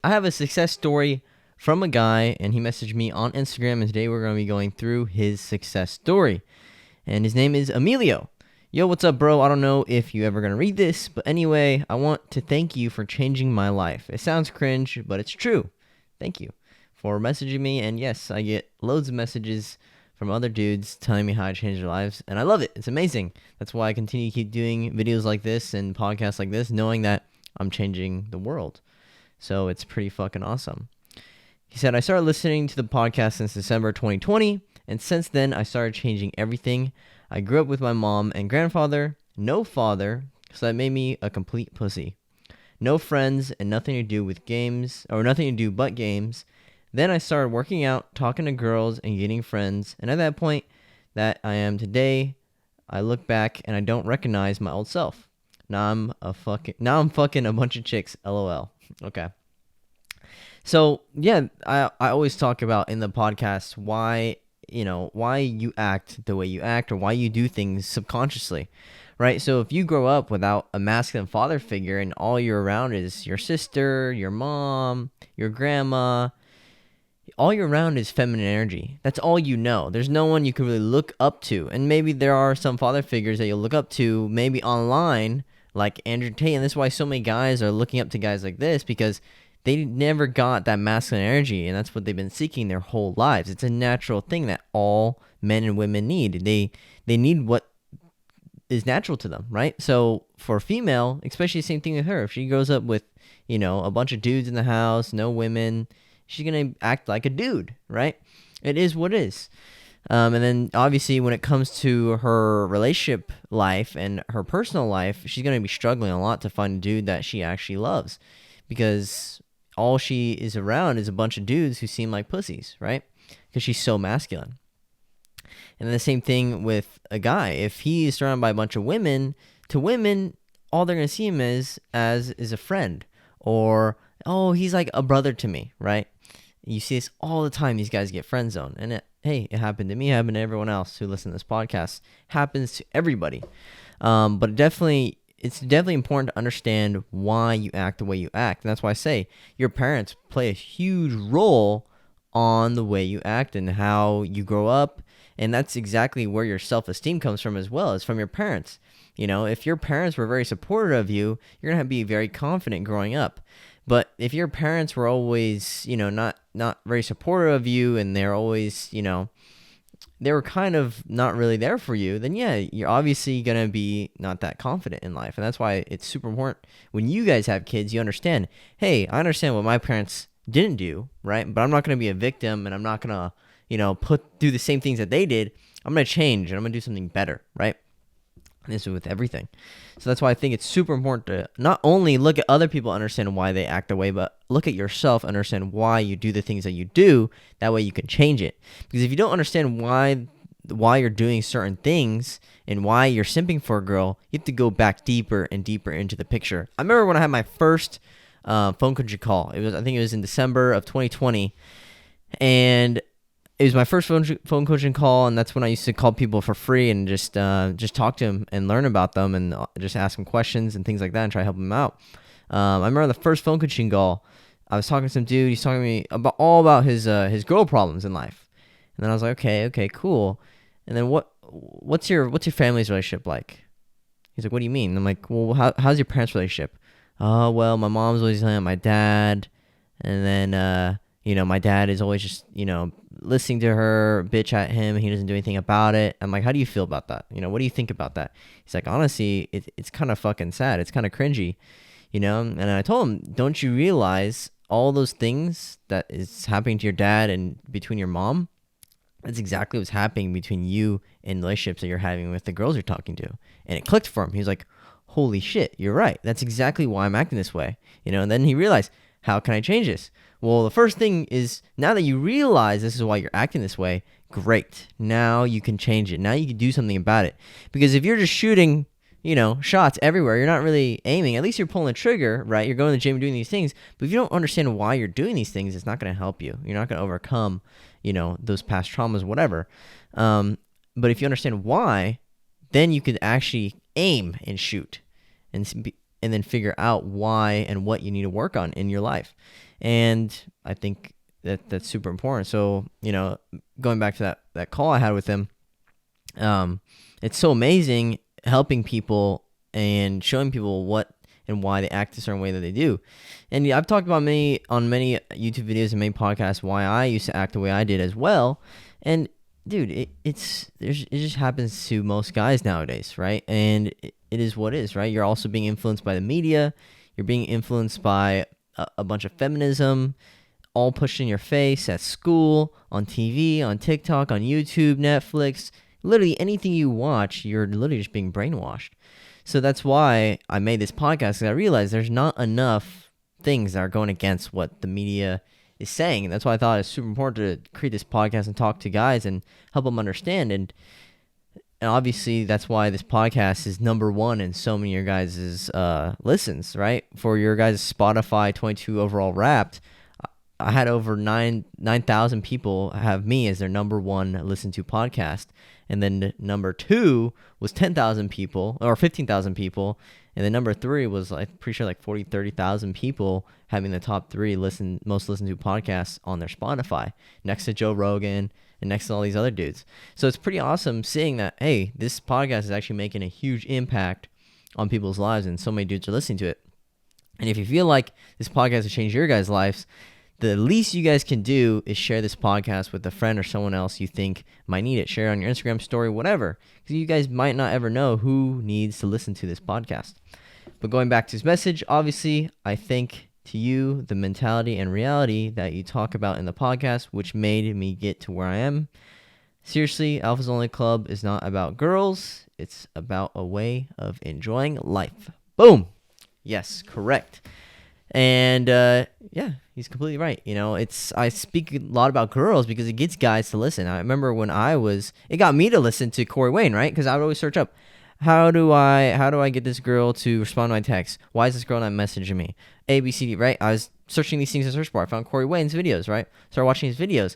I have a success story from a guy, and he messaged me on Instagram, and today we're going to be going through his success story. And his name is Emilio. Yo, what's up, bro? I don't know if you ever going to read this, but anyway, I want to thank you for changing my life. It sounds cringe, but it's true. Thank you for messaging me, and yes, I get loads of messages from other dudes telling me how I changed their lives, and I love it. It's amazing. That's why I continue to keep doing videos like this and podcasts like this, knowing that I'm changing the world. So it's pretty fucking awesome. He said, I started listening to the podcast since December 2020, and since then I started changing everything. I grew up with my mom and grandfather, no father, so that made me a complete pussy. No friends and nothing to do with games, or nothing to do but games. Then I started working out, talking to girls, and getting friends, and at that point that I am today, I look back and I don't recognize my old self. Now I'm fucking a bunch of chicks, lol. Okay. So yeah, I always talk about in the podcast why you act the way you act or why you do things subconsciously, right? So if you grow up without a masculine father figure and all you're around is your sister, your mom, your grandma, all you're around is feminine energy. That's all you know. There's no one you can really look up to. And maybe there are some father figures that you'll look up to, maybe online, like Andrew Tate. And this is why so many guys are looking up to guys like this, because they never got that masculine energy, and that's what they've been seeking their whole lives. It's a natural thing that all men and women need. They need what is natural to them, right? So for a female, especially the same thing with her. If she grows up with, a bunch of dudes in the house, no women, she's going to act like a dude, right? It is what it is. And then obviously when it comes to her relationship life and her personal life, she's going to be struggling a lot to find a dude that she actually loves, because all she is around is a bunch of dudes who seem like pussies, right? Because she's so masculine. And then the same thing with a guy. If he is surrounded by a bunch of women, to women, all they're going to see him as is a friend. Or, oh, he's like a brother to me, right? You see this all the time. These guys get friend zoned. And it happened to me. It happened to everyone else who listens to this podcast. Happens to everybody. But it's definitely important to understand why you act the way you act. And that's why I say your parents play a huge role on the way you act and how you grow up. And that's exactly where your self-esteem comes from as well, as from your parents. If your parents were very supportive of you, you're going to be very confident growing up. But if your parents were always, not very supportive of you, and they're always, they were kind of not really there for you, then yeah, you're obviously going to be not that confident in life. And that's why it's super important when you guys have kids, you understand, hey, I understand what my parents didn't do, right? But I'm not going to be a victim, and I'm not going to, do the same things that they did. I'm going to change, and I'm going to do something better, right? And this is with everything. So that's why I think it's super important to not only look at other people, understand why they act the way, but look at yourself, understand why you do the things that you do. That way you can change it. Because if you don't understand why you're doing certain things and why you're simping for a girl, you have to go back deeper and deeper into the picture. I remember when I had my first phone coaching call. I think it was in December of 2020, and it was my first phone coaching call, and that's when I used to call people for free and just talk to them and learn about them and just ask them questions and things like that and try to help them out. I remember the first phone coaching call, I was talking to some dude. He's talking to me about his girl problems in life, and then I was like, okay, cool. And then what's your family's relationship like? He's like, what do you mean? I'm like, well, how's your parents' relationship? Oh, well, my mom's always yelling at my dad, and then my dad is always just listening to her bitch at him. He doesn't do anything about it. I'm like, how do you feel about that? What do you think about that? He's like, honestly, it's kind of fucking sad. It's kind of cringy, And I told him, don't you realize all those things that is happening to your dad and between your mom? That's exactly what's happening between you and relationships that you're having with the girls you're talking to. And it clicked for him. He was like, holy shit, you're right. That's exactly why I'm acting this way. And then he realized, how can I change this? Well, the first thing is, now that you realize this is why you're acting this way, great. Now you can change it. Now you can do something about it. Because if you're just shooting, shots everywhere, you're not really aiming. At least you're pulling a trigger, right? You're going to the gym doing these things. But if you don't understand why you're doing these things, it's not going to help you. You're not going to overcome, those past traumas, whatever. But if you understand why, then you could actually aim and shoot and then figure out why and what you need to work on in your life. And I think that's super important. So, going back to that call I had with him, it's so amazing helping people and showing people what and why they act a certain way that they do. And I've talked about on many YouTube videos and many podcasts why I used to act the way I did as well. And dude, it just happens to most guys nowadays, right? And it is what it is, right? You're also being influenced by the media. You're being influenced by a bunch of feminism, all pushed in your face at school, on TV, on TikTok, on YouTube, Netflix. Literally anything you watch, you're literally just being brainwashed. So that's why I made this podcast, because I realized there's not enough things that are going against what the media is saying. And that's why I thought it's super important to create this podcast and talk to guys and help them understand. And obviously that's why this podcast is number one in so many of your guys' listens, right? For your guys' Spotify 22 overall Wrapped, I had over 9,000 people have me as their number one listen to podcast. And then number two was 10,000 people or 15,000 people. And then number three was, I'm pretty sure, like 30,000 people having the top three most listened to podcasts on their Spotify, next to Joe Rogan and next to all these other dudes. So it's pretty awesome seeing that, hey, this podcast is actually making a huge impact on people's lives and so many dudes are listening to it. And if you feel like this podcast has changed your guys' lives, the least you guys can do is share this podcast with a friend or someone else you think might need it. Share it on your Instagram story, whatever, because you guys might not ever know who needs to listen to this podcast. But going back to his message, obviously, I think to you the mentality and reality that you talk about in the podcast, which made me get to where I am. Seriously, Alpha's Only Club is not about girls. It's about a way of enjoying life. Boom. Yes, correct. And yeah, he's completely right. I speak a lot about girls because it gets guys to listen. I remember when it got me to listen to Corey Wayne, right? Because I would always search up, how do I get this girl to respond to my text? Why is this girl not messaging me? A, B, C, D, right? I was searching these things in the search bar. I found Corey Wayne's videos, right? Started watching his videos.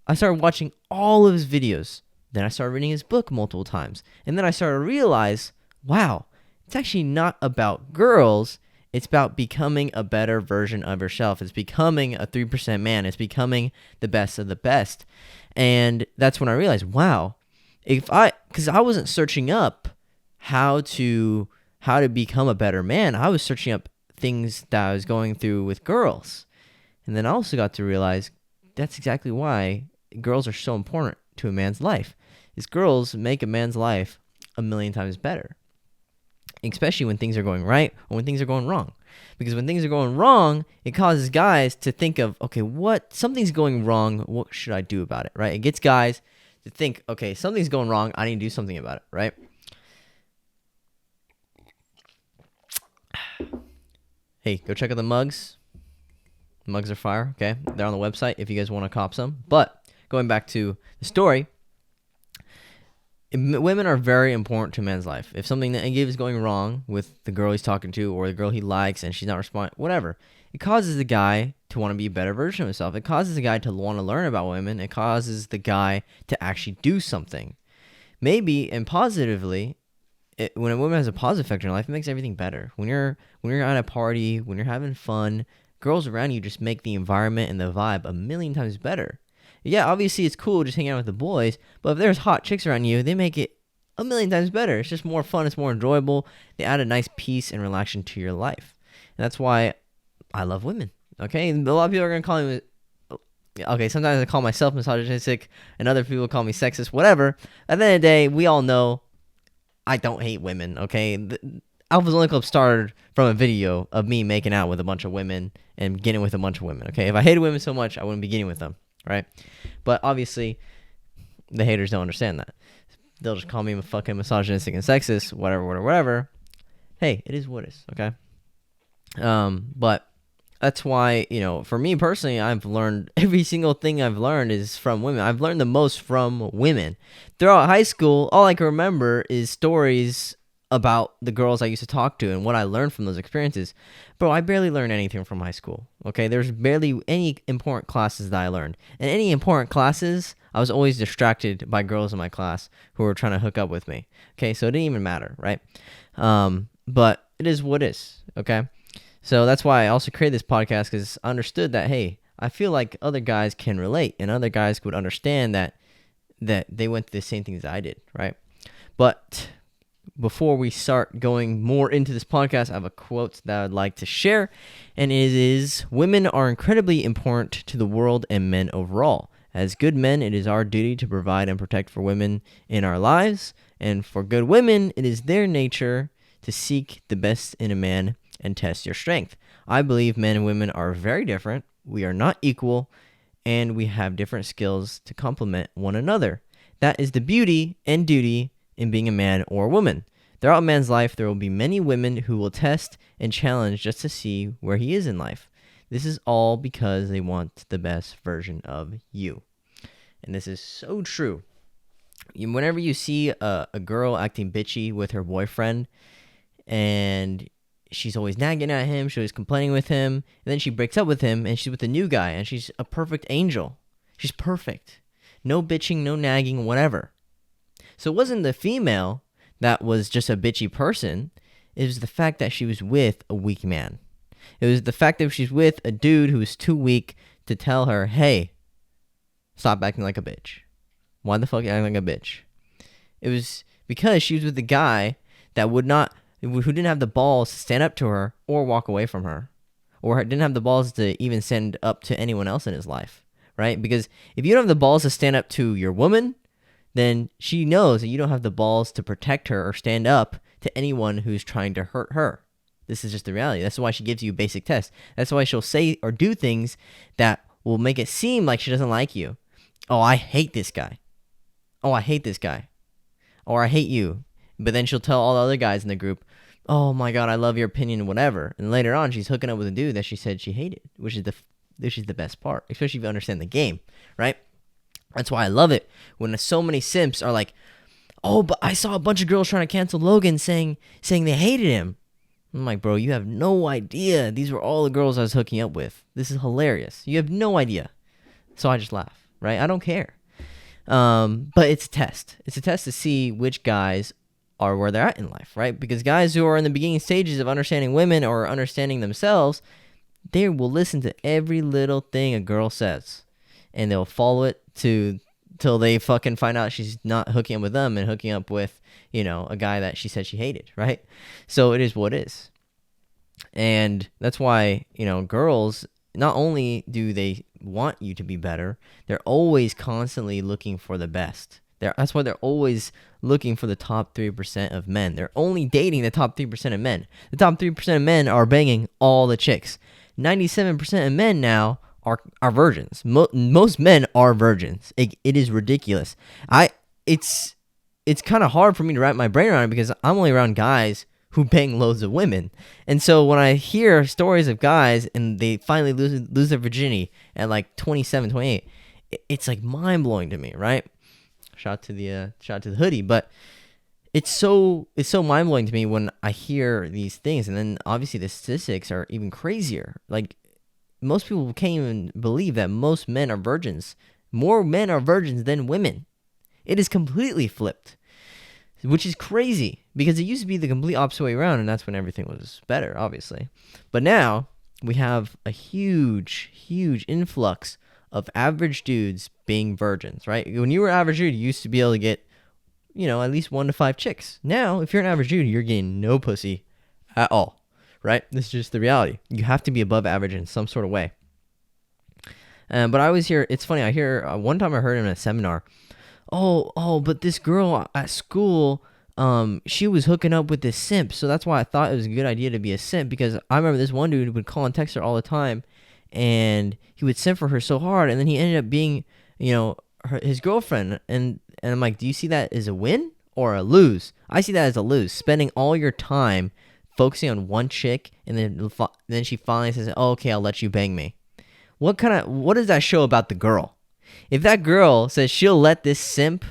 I started watching all of his videos. Then I started reading his book multiple times. And then I started to realize, wow, it's actually not about girls. It's about becoming a better version of yourself. It's becoming a 3% man. It's becoming the best of the best. And that's when I realized, wow, because I wasn't searching up how to become a better man. I was searching up things that I was going through with girls. And then I also got to realize that's exactly why girls are so important to a man's life. Is girls make a man's life a million times better. Especially when things are going right or when things are going wrong. Because when things are going wrong, it causes guys to think of, okay, something's going wrong, what should I do about it, right? It gets guys to think, okay, something's going wrong, I need to do something about it, right? Hey, go check out the mugs. The mugs are fire, okay? They're on the website if you guys want to cop some. But going back to the story, women are very important to a man's life. If something that is going wrong with the girl he's talking to or the girl he likes and she's not responding, whatever, it causes the guy to want to be a better version of himself. It causes the guy to want to learn about women. It causes the guy to actually do something. Maybe, and positively, when a woman has a positive effect in your life, it makes everything better. When you're at a party, when you're having fun, girls around you just make the environment and the vibe a million times better. Yeah, obviously it's cool just hanging out with the boys, but if there's hot chicks around you, they make it a million times better. It's just more fun. It's more enjoyable. They add a nice peace and relaxation to your life. And that's why I love women, okay? And a lot of people are going to call me, okay, sometimes I call myself misogynistic, and other people call me sexist, whatever. At the end of the day, we all know I don't hate women, okay? Alpha's Only Club started from a video of me making out with a bunch of women and getting with a bunch of women, okay? If I hated women so much, I wouldn't be getting with them, right? But obviously, the haters don't understand that. They'll just call me fucking misogynistic and sexist, whatever. Hey, it is what it is, okay? But that's why, for me personally, I've learned, every single thing I've learned is from women. I've learned the most from women. Throughout high school, all I can remember is stories about the girls I used to talk to and what I learned from those experiences. Bro, I barely learned anything from high school, okay? There's barely any important classes that I learned. And any important classes, I was always distracted by girls in my class who were trying to hook up with me, okay? So it didn't even matter, right? But it is what it is, okay? So that's why I also created this podcast, because I understood that, hey, I feel like other guys can relate and other guys would understand that they went through the same things I did, right? But before we start going more into this podcast, I have a quote that I'd like to share, and it is, women are incredibly important to the world and men overall. As good men, it is our duty to provide and protect for women in our lives, and for good women, it is their nature to seek the best in a man and test your strength. I believe men and women are very different. We are not equal, and we have different skills to complement one another. That is the beauty and duty in being a man or a woman. Throughout a man's life, there will be many women who will test and challenge just to see where he is in life. This is all because they want the best version of you. And this is so true. Whenever you see a girl acting bitchy with her boyfriend, and she's always nagging at him, she's always complaining with him, and then she breaks up with him, and she's with a new guy, and she's a perfect angel. She's perfect. No bitching, no nagging, whatever. So it wasn't the female that was just a bitchy person. It was the fact that she was with a weak man. It was the fact that she's with a dude who was too weak to tell her, hey, stop acting like a bitch. Why the fuck are you acting like a bitch? It was because she was with a guy that who didn't have the balls to stand up to her or walk away from her, or didn't have the balls to even stand up to anyone else in his life, right? Because if you don't have the balls to stand up to your woman, then she knows that you don't have the balls to protect her or stand up to anyone who's trying to hurt her. This is just the reality. That's why she gives you basic tests. That's why she'll say or do things that will make it seem like she doesn't like you. Oh, I hate this guy. Oh, I hate this guy. Or I hate you. But then she'll tell all the other guys in the group, oh my God, I love your opinion, whatever. And later on, she's hooking up with a dude that she said she hated, which is the best part, especially if you understand the game, right? That's why I love it when so many simps are like, oh, but I saw a bunch of girls trying to cancel Logan saying they hated him. I'm like, bro, you have no idea. These were all the girls I was hooking up with. This is hilarious. You have no idea. So I just laugh, right? I don't care. But it's a test. It's a test to see which guys are where they're at in life, right? Because guys who are in the beginning stages of understanding women or understanding themselves, they will listen to every little thing a girl says, and they'll follow it till they fucking find out she's not hooking up with them and hooking up with, a guy that she said she hated, right? So it is what it is. And that's why, girls, not only do they want you to be better, they're always constantly looking for the best. That's why they're always looking for the top 3% of men. They're only dating the top 3% of men. The top 3% of men are banging all the chicks. 97% of men now are virgins. Most men are virgins. It is ridiculous. It's kind of hard for me to wrap my brain around it because I'm only around guys who bang loads of women. And so when I hear stories of guys and they finally lose their virginity at like 27, 28, it's like mind-blowing to me, right? Shout to the hoodie, but it's so mind-blowing to me when I hear these things. And then obviously the statistics are even crazier. Like, most people can't even believe that most men are virgins. More men are virgins than women. It is completely flipped, which is crazy because it used to be the complete opposite way around, and that's when everything was better, obviously. But now we have a huge, huge influx of average dudes being virgins, right? When you were average dude, you used to be able to get, at least 1 to 5 chicks. Now, if you're an average dude, you're getting no pussy at all. Right? This is just the reality. You have to be above average in some sort of way. But I always hear, it's funny, I hear, one time I heard in a seminar, but this girl at school, she was hooking up with this simp, so that's why I thought it was a good idea to be a simp, because I remember this one dude would call and text her all the time, and he would simp for her so hard, and then he ended up being, his girlfriend, and I'm like, do you see that as a win or a lose? I see that as a lose, spending all your time focusing on one chick, and then she finally says, oh, okay, I'll let you bang me. What does that show about the girl? If that girl says she'll let this simp,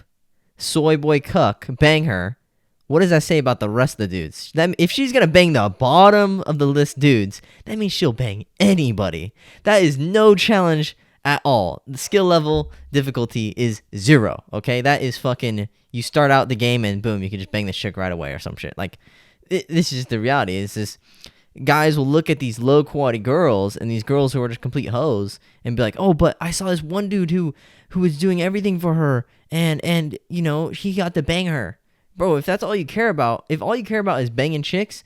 soy boy cuck bang her, what does that say about the rest of the dudes? If she's going to bang the bottom of the list dudes, that means she'll bang anybody. That is no challenge at all. The skill level difficulty is 0, okay? That is fucking, you start out the game and boom, you can just bang the chick right away or some shit. Like, this is just the reality. It's just, guys will look at these low quality girls and these girls who are just complete hoes and be like, oh, but I saw this one dude who was doing everything for her and you know, he got to bang her. Bro, if that's all you care about, if all you care about is banging chicks,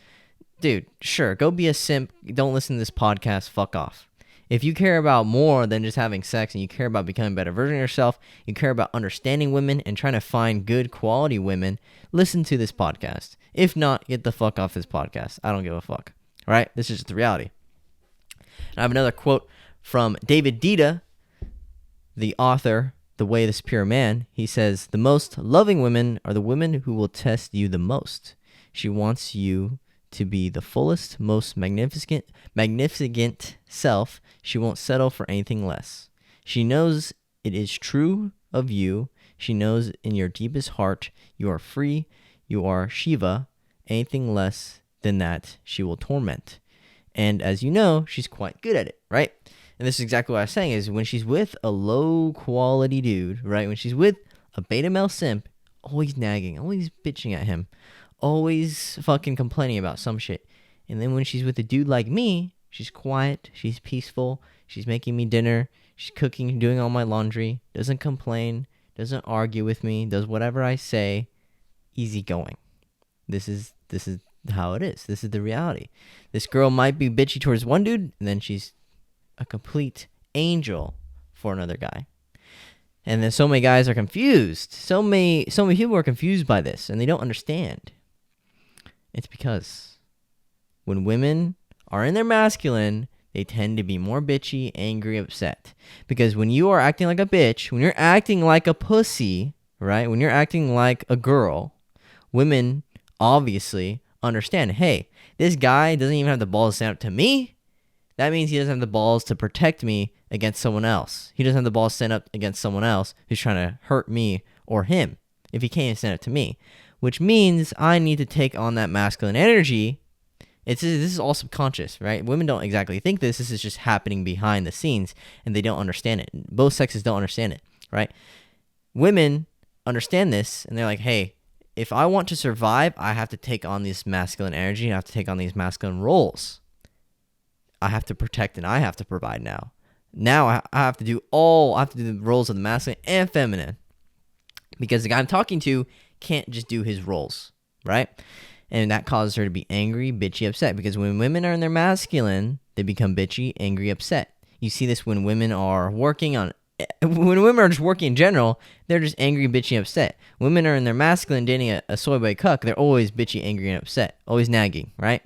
dude, sure, go be a simp. Don't listen to this podcast. Fuck off. If you care about more than just having sex and you care about becoming a better version of yourself, you care about understanding women and trying to find good quality women, listen to this podcast. If not, get the fuck off this podcast. I don't give a fuck. All right? This is just the reality. And I have another quote from David Dita, the author, The Way of the Superior Man. He says, the most loving women are the women who will test you the most. She wants you to be the fullest, most magnificent self. She won't settle for anything less. She knows it is true of you. She knows in your deepest heart you are free. You are Shiva. Anything less than that, she will torment. And as you know, she's quite good at it, right? And this is exactly what I was saying, is when she's with a low quality dude, right? When she's with a beta male simp, always nagging, always bitching at him, always fucking complaining about some shit. And then when she's with a dude like me, she's quiet, she's peaceful, she's making me dinner, she's cooking, doing all my laundry, doesn't complain, doesn't argue with me, does whatever I say, easygoing. This is how it is. This is the reality. This girl might be bitchy towards one dude, and then she's a complete angel for another guy. And then so many guys are confused. So many people are confused by this, and they don't understand. It's because when women are in their masculine, they tend to be more bitchy, angry, upset. Because when you are acting like a bitch, when you're acting like a pussy, right? When you're acting like a girl, women obviously understand, hey, this guy doesn't even have the balls to stand up to me. That means he doesn't have the balls to protect me against someone else. He doesn't have the balls to stand up against someone else who's trying to hurt me or him if he can't even stand up to me. Which means I need to take on that masculine energy. This is all subconscious, right? Women don't exactly think this. This is just happening behind the scenes, and they don't understand it. Both sexes don't understand it, right? Women understand this, and they're like, hey, if I want to survive, I have to take on this masculine energy. I have to take on these masculine roles. I have to protect and I have to provide now. Now I have to do the roles of the masculine and feminine, because the guy I'm talking to can't just do his roles, right? And that causes her to be angry, bitchy, upset, because when women are in their masculine, they become bitchy, angry, upset. You see this when women are when women are just working in general, they're just angry, bitchy, upset. Women are in their masculine dating a soy boy cuck, they're always bitchy, angry, and upset, always nagging, right?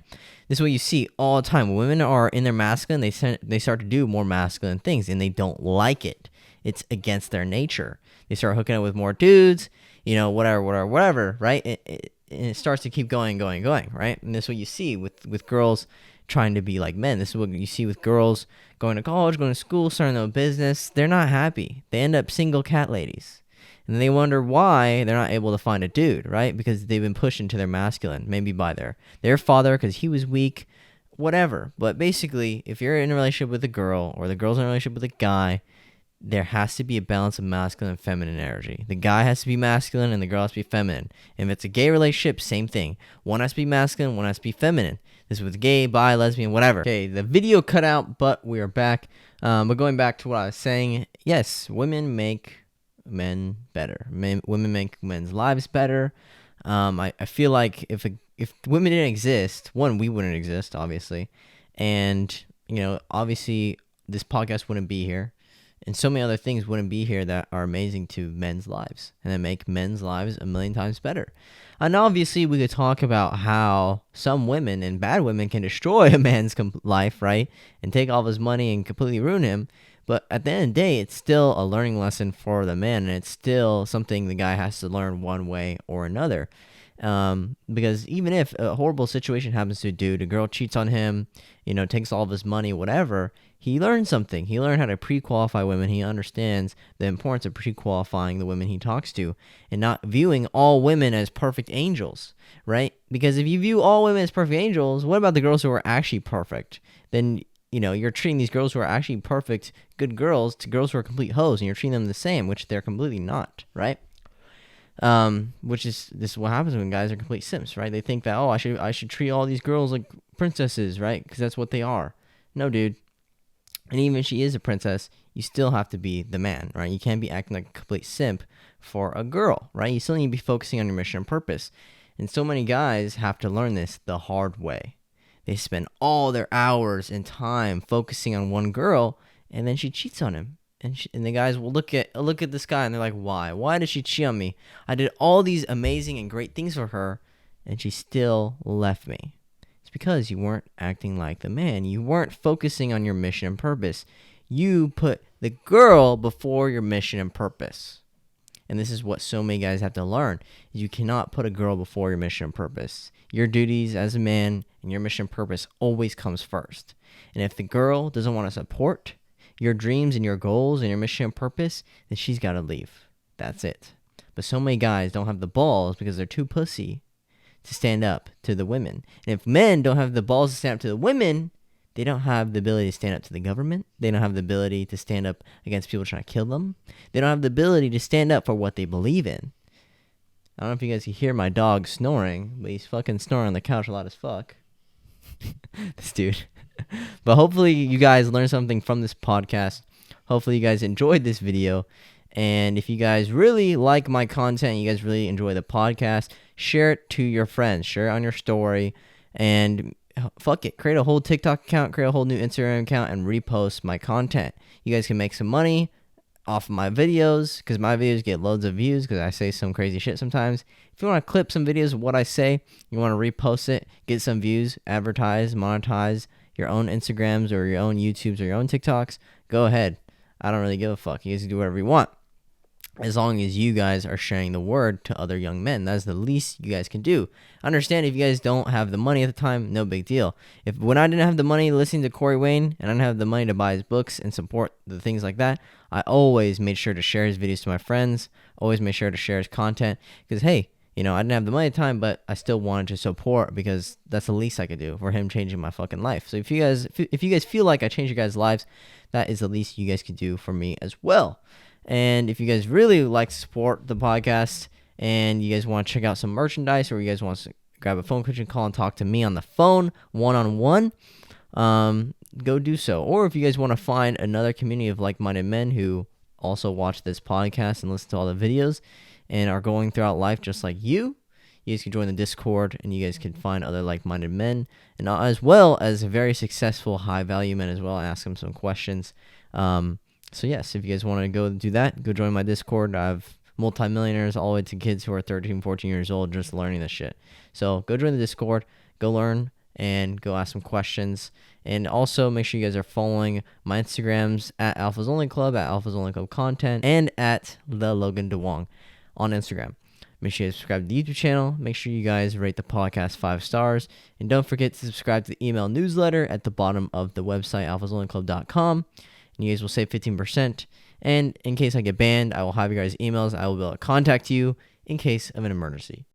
This is what you see all the time. When women are in their masculine, they start to do more masculine things, and they don't like it. It's against their nature. They start hooking up with more dudes, whatever, right? And it starts to keep going, right? And this is what you see with girls trying to be like men. This is what you see with girls going to college, going to school, starting their own business. They're not happy. They end up single cat ladies. And they wonder why they're not able to find a dude, right? Because they've been pushed into their masculine, maybe by their father because he was weak, whatever. But basically, if you're in a relationship with a girl or the girl's in a relationship with a guy, there has to be a balance of masculine and feminine energy. The guy has to be masculine and the girl has to be feminine. And if it's a gay relationship, same thing. One has to be masculine, one has to be feminine. This is with gay, bi, lesbian, whatever. Okay, the video cut out, but we are back. But going back to what I was saying, yes, women make men better. Women make men's lives better. I feel like if women didn't exist, one, we wouldn't exist, obviously. And, obviously this podcast wouldn't be here. And so many other things wouldn't be here that are amazing to men's lives and that make men's lives a million times better. And obviously, we could talk about how some women and bad women can destroy a man's life, right? And take all of his money and completely ruin him. But at the end of the day, it's still a learning lesson for the man. And it's still something the guy has to learn one way or another. Because even if a horrible situation happens to a dude, a girl cheats on him, takes all of his money, whatever, he learned something. He learned how to pre-qualify women. He understands the importance of pre-qualifying the women he talks to and not viewing all women as perfect angels, right? Because if you view all women as perfect angels, what about the girls who are actually perfect? Then, you're treating these girls who are actually perfect, good girls to girls who are complete hoes, and you're treating them the same, which they're completely not, right? Which is this is what happens when guys are complete simps, right? They think that, oh, I should treat all these girls like princesses, right? Because that's what they are. No, dude. And even if she is a princess, you still have to be the man, right? You can't be acting like a complete simp for a girl, right? You still need to be focusing on your mission and purpose. And so many guys have to learn this the hard way. They spend all their hours and time focusing on one girl, and then she cheats on him. And the guys will look at this guy, and they're like, why? Why did she cheat on me? I did all these amazing and great things for her, and she still left me. It's because you weren't acting like the man. You weren't focusing on your mission and purpose. You put the girl before your mission and purpose. And this is what so many guys have to learn. You cannot put a girl before your mission and purpose. Your duties as a man and your mission and purpose always comes first. And if the girl doesn't want to support your dreams and your goals and your mission and purpose, then she's got to leave. That's it. But so many guys don't have the balls because they're too pussy to stand up to the women. And if men don't have the balls to stand up to the women, they don't have the ability to stand up to the government. They don't have the ability to stand up against people trying to kill them. They don't have the ability to stand up for what they believe in. I don't know if you guys can hear my dog snoring, but he's fucking snoring on the couch a lot as fuck. This dude. But hopefully you guys learned something from this podcast. Hopefully you guys enjoyed this video. And if you guys really like my content, you guys really enjoy the podcast, share it to your friends. Share it on your story. And fuck it, create a whole TikTok account, create a whole new Instagram account, and repost my content. You guys can make some money off of my videos, because my videos get loads of views because I say some crazy shit sometimes. If you want to clip some videos of what I say, you want to repost it, get some views, advertise, monetize your own Instagrams or your own YouTubes or your own TikToks, go ahead. I don't really give a fuck. You guys can do whatever you want, as long as you guys are sharing the word to other young men. That's the least you guys can do. Understand if you guys don't have the money at the time, no big deal. When I didn't have the money listening to Corey Wayne, and I didn't have the money to buy his books and support the things like that, I always made sure to share his videos to my friends, always made sure to share his content, because hey, I didn't have the money at the time, but I still wanted to support, because that's the least I could do for him changing my fucking life. So if you guys feel like I changed your guys' lives, that is the least you guys could do for me as well. And if you guys really like to support the podcast and you guys want to check out some merchandise, or you guys want to grab a phone coaching call and talk to me on the phone one-on-one, go do so. Or if you guys want to find another community of like-minded men who also watch this podcast and listen to all the videos and are going throughout life just like you guys can join the Discord, and you guys can find other like-minded men, and as well as very successful, high-value men as well. Ask them some questions. So yes, if you guys want to go do that, go join my Discord. I have multimillionaires all the way to kids who are 13, 14 years old just learning this shit. So go join the Discord, go learn, and go ask some questions. And also make sure you guys are following my Instagrams at Alphas Only Club, at Alphas Only Club Content, and at the Logan Duong on Instagram. Make sure you subscribe to the YouTube channel. Make sure you guys rate the podcast 5 stars. And don't forget to subscribe to the email newsletter at the bottom of the website, alphasonlyclub.com. And you guys will save 15%. And in case I get banned, I will have you guys' emails. I will be able to contact you in case of an emergency.